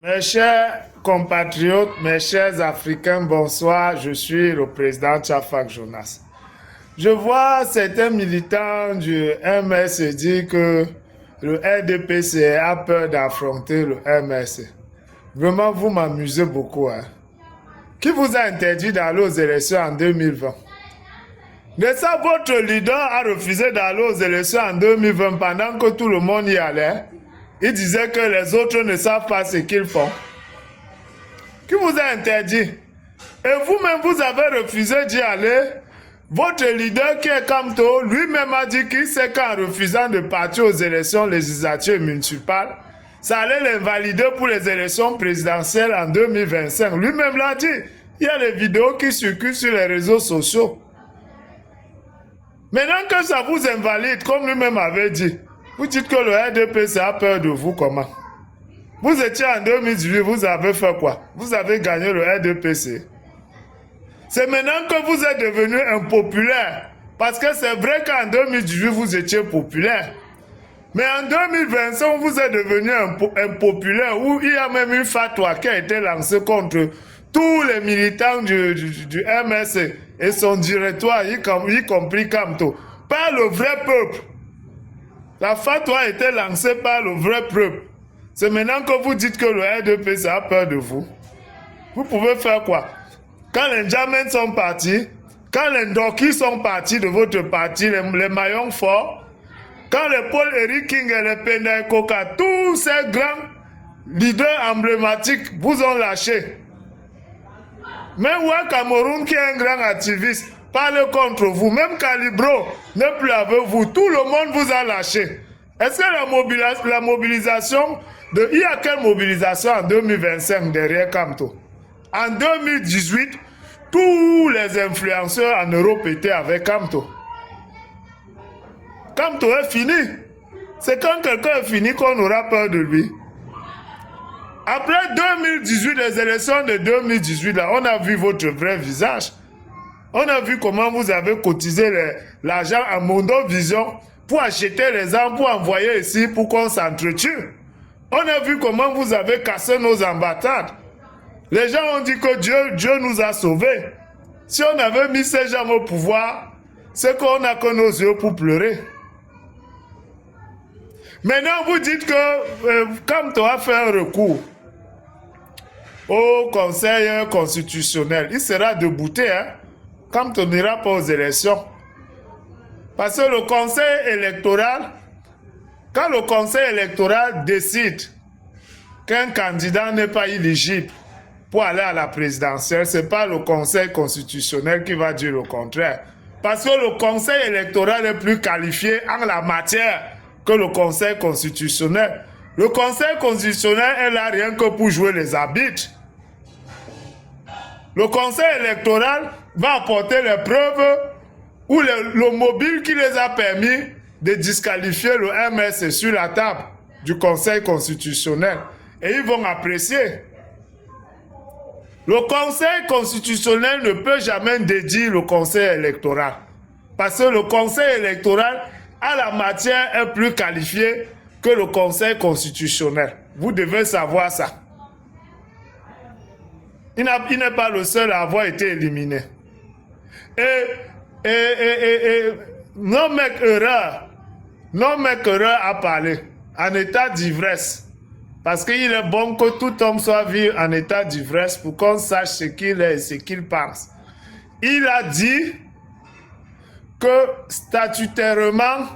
Mes chers compatriotes, mes chers Africains, bonsoir. Je suis le président Tchafak Jonas. Je vois certains militants du MSC dire que le RDPC a peur d'affronter le MSC. Vraiment, vous m'amusez beaucoup. Qui vous a interdit d'aller aux élections en 2020? De ça, votre leader a refusé d'aller aux élections en 2020 pendant que tout le monde y allait. Il disait que les autres ne savent pas ce qu'ils font. Qui vous a interdit? Et vous-même, vous avez refusé d'y aller. Votre leader qui est Kamto, lui-même a dit qu'il sait qu'en refusant de partir aux élections législatives et municipales, ça allait l'invalider pour les élections présidentielles en 2025. Lui-même l'a dit. Il y a des vidéos qui circulent sur les réseaux sociaux. Maintenant que ça vous invalide, comme lui-même avait dit, vous dites que le RDPC a peur de vous, comment? Vous étiez en 2018, vous avez fait quoi? Vous avez gagné le RDPC. C'est maintenant que vous êtes devenu impopulaire. Parce que c'est vrai qu'en 2018, vous étiez populaire. Mais en 2025, vous êtes devenu impopulaire, où il y a même une fatwa qui a été lancée contre tous les militants du MSC et son directoire, y compris Kamto, par le vrai peuple. La fatwa a été lancée par le vrai peuple. C'est maintenant que vous dites que le RDPC a peur de vous. Vous pouvez faire quoi? Quand les Jamens sont partis, quand les Ndoki sont partis de votre parti, les maillons forts, quand les Paul-Éric King et les Penda Koka, tous ces grands leaders emblématiques vous ont lâché. Même Wa Cameroun, qui est un grand activiste, parle contre vous. Même Calibro n'est plus avec vous. Tout le monde vous a lâché. Est-ce que la mobilisation, il y a quelle mobilisation en 2025 derrière Kamto? En 2018, tous les influenceurs en Europe étaient avec Kamto. Kamto est fini. C'est quand quelqu'un est fini qu'on aura peur de lui. Après 2018, les élections de 2018, là, on a vu votre vrai visage. On a vu comment vous avez cotisé l'argent à Mondo Vision pour acheter les armes, pour envoyer ici, pour qu'on s'entretue. On a vu comment vous avez cassé nos ambassades. Les gens ont dit que Dieu nous a sauvés. Si on avait mis ces gens au pouvoir, c'est qu'on n'a que nos yeux pour pleurer. Maintenant, vous dites que Kamto a fait un recours au Conseil constitutionnel. Il sera débouté, Kamto n'ira pas aux élections. Parce que le Conseil électoral, quand le Conseil électoral décide qu'un candidat n'est pas éligible pour aller à la présidentielle, ce n'est pas le Conseil constitutionnel qui va dire le contraire. Parce que le Conseil électoral est plus qualifié en la matière que le Conseil constitutionnel. Le Conseil constitutionnel est là rien que pour jouer les arbitres. Le Conseil électoral va apporter les preuves ou le mobile qui les a permis de disqualifier le MS sur la table du Conseil constitutionnel. Et ils vont apprécier. Le Conseil constitutionnel ne peut jamais dédier le Conseil électoral. Parce que le Conseil électoral, à la matière, est plus qualifié que le Conseil constitutionnel. Vous devez savoir ça. Il n'est pas le seul à avoir été éliminé. Non mec erreur a parlé en état d'ivresse. Parce qu'il est bon que tout homme soit vu en état d'ivresse pour qu'on sache ce qu'il est et ce qu'il pense. Il a dit que statutairement,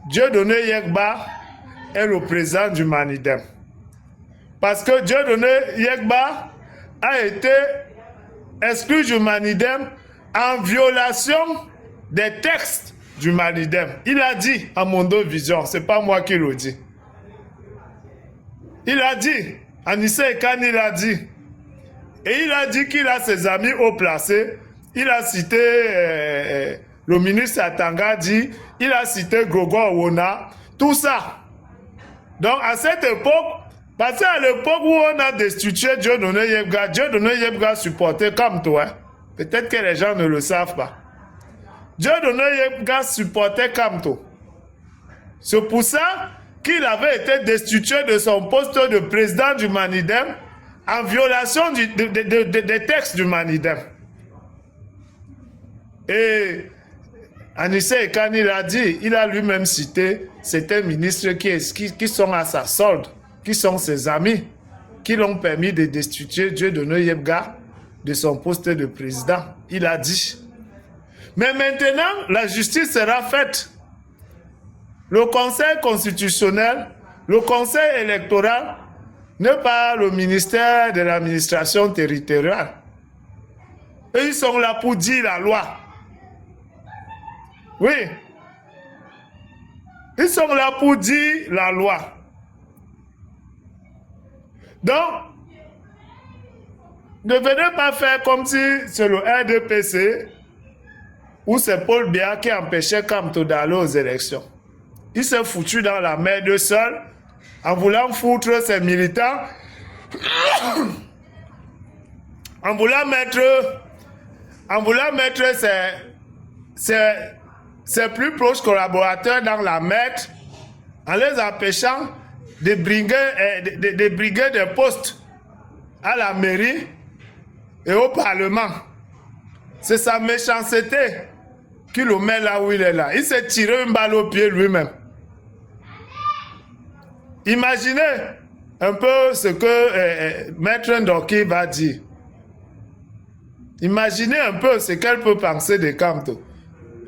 Dieudonné Yekba est le président du Manidem. Parce que Dieudonné Yekba a été exclu du Manidem en violation des textes du Manidem. Il a dit à Mondo Vision, c'est pas moi qui le dis. Il a dit, Anissa Ekan, il a dit. Et il a dit qu'il a ses amis haut placés. Il a cité le ministre Atanga dit, il a cité Gogo Owona, tout ça. Donc à cette époque, parce qu'à l'époque où on a destitué Dieudonné Yebga supportait comme toi. Peut-être que les gens ne le savent pas. Dieudonné Yebga supportait comme toi. C'est pour ça qu'il avait été destitué de son poste de président du Manidem en violation des textes du Manidem. Et Anissé Ekani l'a dit, il a lui-même cité certains ministres qui sont à sa solde, qui sont ses amis, qui l'ont permis de destituer Dieudonné Yebga de son poste de président. Il a dit. Mais maintenant, la justice sera faite. Le Conseil constitutionnel, le Conseil électoral, n'est pas le ministère de l'administration territoriale. Et ils sont là pour dire la loi. Oui. Ils sont là pour dire la loi. Donc, ne venez pas faire comme si c'est le RDPC ou c'est Paul Biya qui empêchait Kamto d'aller aux élections. Il s'est foutu dans la merde seul en voulant foutre ses militants, en voulant mettre ses plus proches collaborateurs dans la merde, en les empêchant de briguer des postes à la mairie et au Parlement. C'est sa méchanceté qui le met là où il est là. Il s'est tiré une balle au pied lui-même. Imaginez un peu ce que Maître Ndoki va dire. Imaginez un peu ce qu'elle peut penser de Kamto.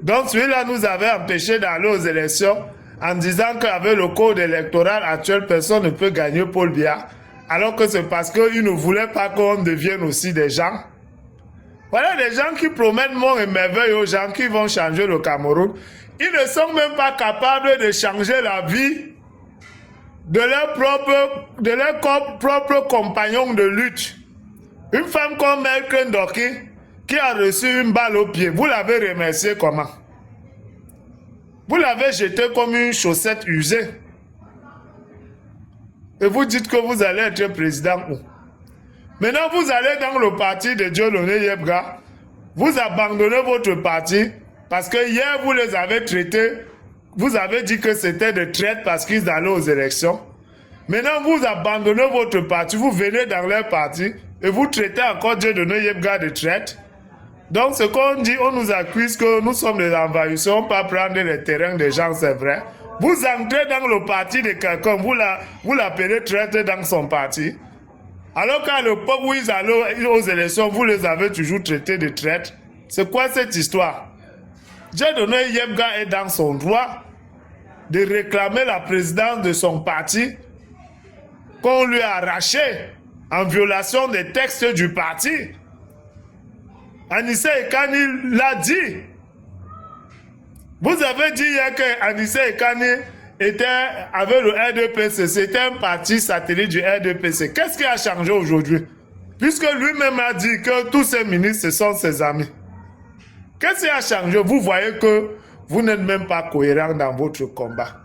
Donc celui-là nous avait empêché d'aller aux élections en disant qu'avec le code électoral actuel, personne ne peut gagner Paul Biya, alors que c'est parce qu'il ne voulait pas qu'on devienne aussi des gens. Voilà des gens qui promettent mort et merveille aux gens qui vont changer le Cameroun. Ils ne sont même pas capables de changer la vie de leur propre compagnon de lutte. Une femme comme Maître Ndoki qui a reçu une balle au pied, vous l'avez remercié comment? Vous l'avez jeté comme une chaussette usée. Et vous dites que vous allez être président où? Maintenant, vous allez dans le parti de Dieudonné Yebga, vous abandonnez votre parti parce que hier, vous les avez traités, vous avez dit que c'était des traîtres parce qu'ils allaient aux élections. Maintenant, vous abandonnez votre parti, vous venez dans leur parti et vous traitez encore Dieudonné Yebga de traître. Donc, ce qu'on dit, on nous accuse que nous sommes des envahisseurs, on ne peut pas prendre les terrains des gens, c'est vrai. Vous entrez dans le parti de quelqu'un, vous l'appelez traître dans son parti. Alors qu'à l'époque où ils allaient aux élections, vous les avez toujours traités de traîtres. C'est quoi cette histoire? Dieudonné Yebga est dans son droit de réclamer la présidence de son parti qu'on lui a arraché en violation des textes du parti. Anissé Ekani l'a dit. Vous avez dit hier que Anissé Ekani avait le RDPC, c'était un parti satellite du RDPC. Qu'est-ce qui a changé aujourd'hui? Puisque lui-même a dit que tous ces ministres, ce sont ses amis. Qu'est-ce qui a changé? Vous voyez que vous n'êtes même pas cohérent dans votre combat.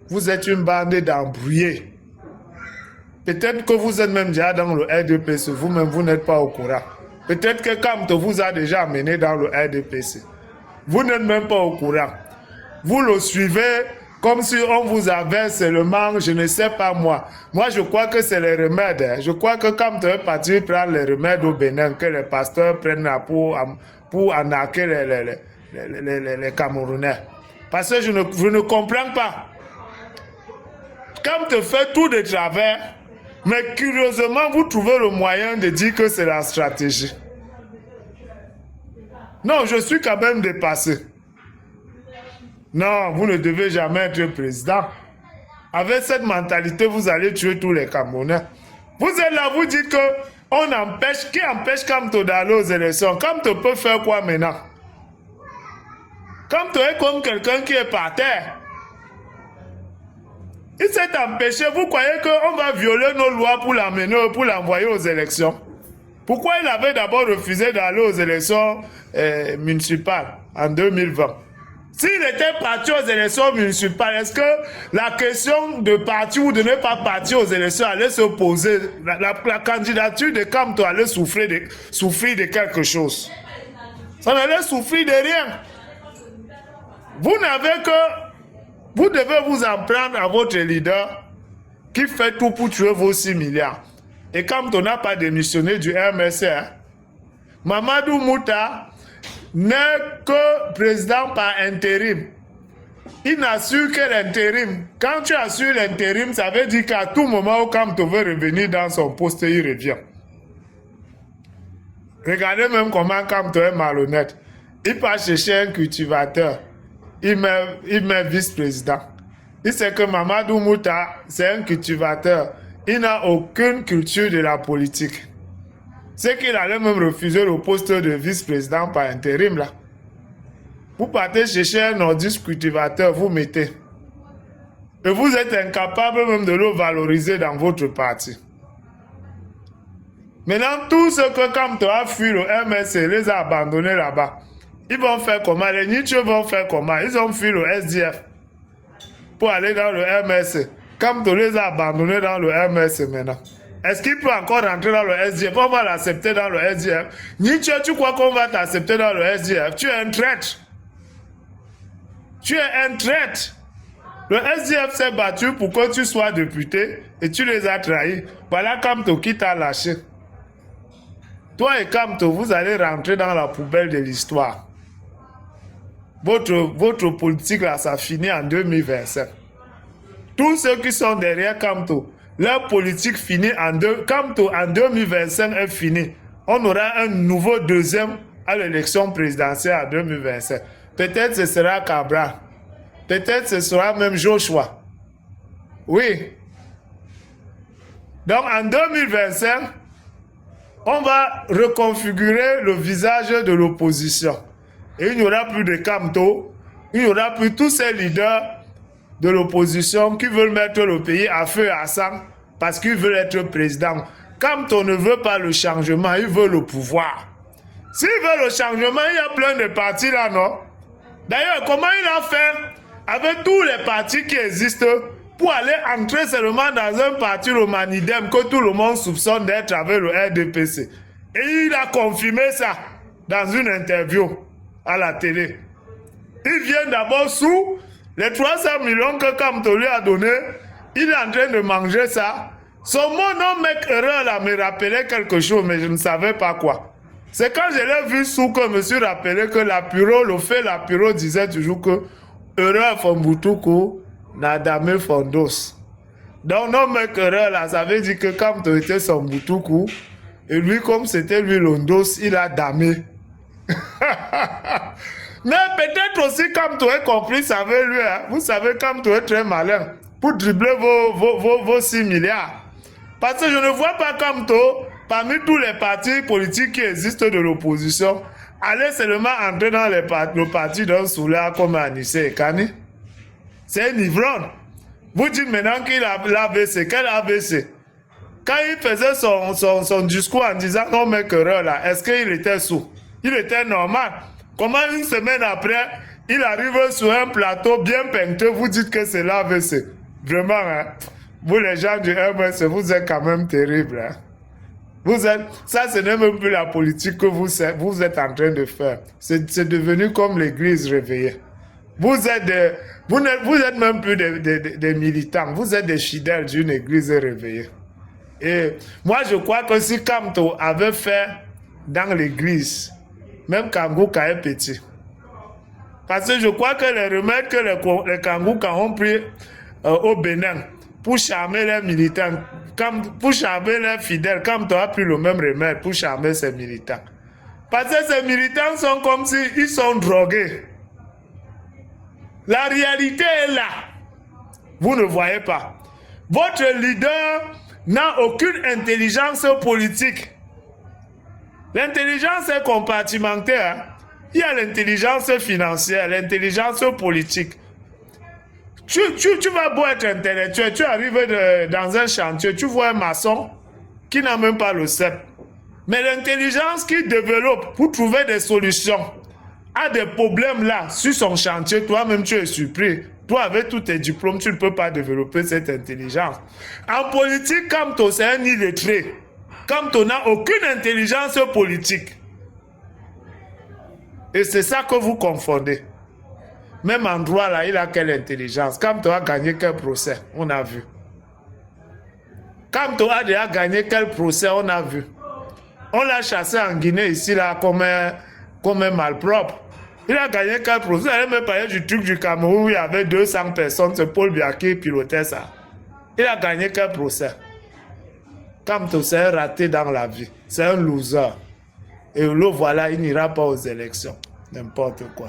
Vous êtes une bande d'embrouillés. Peut-être que vous êtes même déjà dans le RDPC, vous-même vous n'êtes pas au courant. Peut-être que Kamto vous a déjà amené dans le RDPC. Vous n'êtes même pas au courant. Vous le suivez comme si on vous avait seulement, je ne sais pas moi. Moi, je crois que c'est les remèdes. Hein. Je crois que Kamto est parti prendre les remèdes au Bénin, que les pasteurs prennent pour arnaquer les Camerounais. Parce que je ne comprends pas. Kamto fait tout de travers, mais curieusement, vous trouvez le moyen de dire que c'est la stratégie. Non, je suis quand même dépassé. Non, vous ne devez jamais être président. Avec cette mentalité, vous allez tuer tous les Camerounais. Vous êtes là, vous dites que qui empêche Kamto d'aller aux élections? Kamto peut faire quoi maintenant? Kamto est comme quelqu'un qui est par terre. Il s'est empêché. Vous croyez qu'on va violer nos lois pour l'amener, pour l'envoyer aux élections? Pourquoi il avait d'abord refusé d'aller aux élections municipales en 2020? S'il était parti aux élections municipales, est-ce que la question de partir ou de ne pas partir aux élections allait se poser? La candidature de Kamto allait souffrir de quelque chose. Ça n'allait souffrir de rien. Vous n'avez que Vous devez vous en prendre à votre leader qui fait tout pour tuer vos 6 milliards. Et quand on n'a pas démissionné du MSC, hein, Mamadou Mouta n'est que président par intérim. Il n'assure que l'intérim. Quand tu assures l'intérim, ça veut dire qu'à tout moment où Kamto veut revenir dans son poste, il revient. Regardez même comment Kamto est malhonnête. Il part chercher un cultivateur. Il met vice-président. Il sait que Mamadou Mouta, c'est un cultivateur. Il n'a aucune culture de la politique. C'est qu'il allait même refuser le poste de vice-président par intérim là. Vous partez chercher un nordiste cultivateur, vous mettez. Et vous êtes incapable même de le valoriser dans votre parti. Maintenant, tout ce que Kamto a fui le MSC, les a abandonnés là-bas. Ils vont faire comment? Les Nietzsche vont faire comment? Ils ont fui le SDF pour aller dans le MSC. Kamto les a abandonnés dans le MSC maintenant. Est-ce qu'il peut encore rentrer dans le SDF? On va l'accepter dans le SDF. Nietzsche, tu crois qu'on va t'accepter dans le SDF? Tu es un traître. Tu es un traître. Le SDF s'est battu pour que tu sois député et tu les as trahis. Voilà Kamto qui t'a lâché. Toi et Kamto, vous allez rentrer dans la poubelle de l'histoire. Votre politique là, ça finit en 2027. Tous ceux qui sont derrière Kamto, leur politique finit Kamto en 2025 est fini. On aura un nouveau deuxième à l'élection présidentielle en 2027. Peut-être ce sera Cabral. Peut-être ce sera même Joshua. Oui. Donc en 2025, on va reconfigurer le visage de l'opposition. Et il n'y aura plus de Kamto, il n'y aura plus tous ces leaders de l'opposition qui veulent mettre le pays à feu et à sang parce qu'ils veulent être président. Kamto ne veut pas le changement, il veut le pouvoir. S'il veut le changement, il y a plein de partis là, non? D'ailleurs, comment il a fait avec tous les partis qui existent pour aller entrer seulement dans un parti, le Manidem, que tout le monde soupçonne d'être avec le RDPC. Et il a confirmé ça dans une interview à la télé. Il vient d'abord sous les 300 millions que Kamto lui a donné. Il est en train de manger ça. Son nom mec erreur là me rappelait quelque chose, mais je ne savais pas quoi. C'est quand je l'ai vu sous que je me suis rappelé que l'apuro, le fait l'apuro disait toujours que erreur Fombutuku n'a damé Fondos. Donc non mec erreur là, ça veut dire que Kamto était son Butuku. Et lui, comme c'était lui l'ondos, il a damé. Mais peut-être aussi Kamto est complice avec lui. Hein. Vous savez, Kamto est très malin pour dribbler vos 6 milliards. Parce que je ne vois pas Kamto, parmi tous les partis politiques qui existent de l'opposition, aller seulement entrer dans le parti d'un soulard comme Anissé et Kani. C'est un ivrogne. Vous dites maintenant qu'il a l'AVC. Quel AVC? Quand il faisait son discours en disant non mais que là, est-ce qu'il était sous? Il était normal. Comment une semaine après, il arrive sur un plateau bien peinteux, vous dites que c'est l'AVC? Vraiment, hein? Vous les gens du MS, vous êtes quand même terribles. Hein? Ça ce n'est même plus la politique que vous êtes en train de faire. C'est devenu comme l'église réveillée. Vous êtes même plus des militants, vous êtes des fidèles d'une église réveillée. Et moi je crois que si Kamto avait fait dans l'église, même Kangouka est petit. Parce que je crois que les remèdes que les Kangouka ont pris au Bénin pour charmer les militants, pour charmer les fidèles, Kamto a pris le même remède pour charmer ses militants. Parce que ces militants sont comme s'ils sont drogués. La réalité est là. Vous ne voyez pas. Votre leader n'a aucune intelligence politique. L'intelligence est compartimentée. Hein? Il y a l'intelligence financière, l'intelligence politique. Tu vas beau être intellectuel, tu arrives dans un chantier, tu vois un maçon qui n'a même pas le CEP. Mais l'intelligence qu'il développe pour trouver des solutions à des problèmes là sur son chantier, toi-même tu es surpris. Toi, avec tous tes diplômes, tu ne peux pas développer cette intelligence. En politique, Kamto, c'est un illettré. Kamto n'a aucune intelligence politique. Et c'est ça que vous confondez. Même endroit là, il a quelle intelligence. Kamto a gagné quel procès, on a vu. Kamto a déjà gagné quel procès, on a vu. On l'a chassé en Guinée ici là comme un malpropre. Il a gagné quel procès. Vous allez me parler du truc du Cameroun où il y avait 200 personnes, c'est Paul Biya qui pilotait ça. Il a gagné quel procès. Kamto, c'est un raté dans la vie. C'est un loser. Et le voilà, il n'ira pas aux élections. N'importe quoi.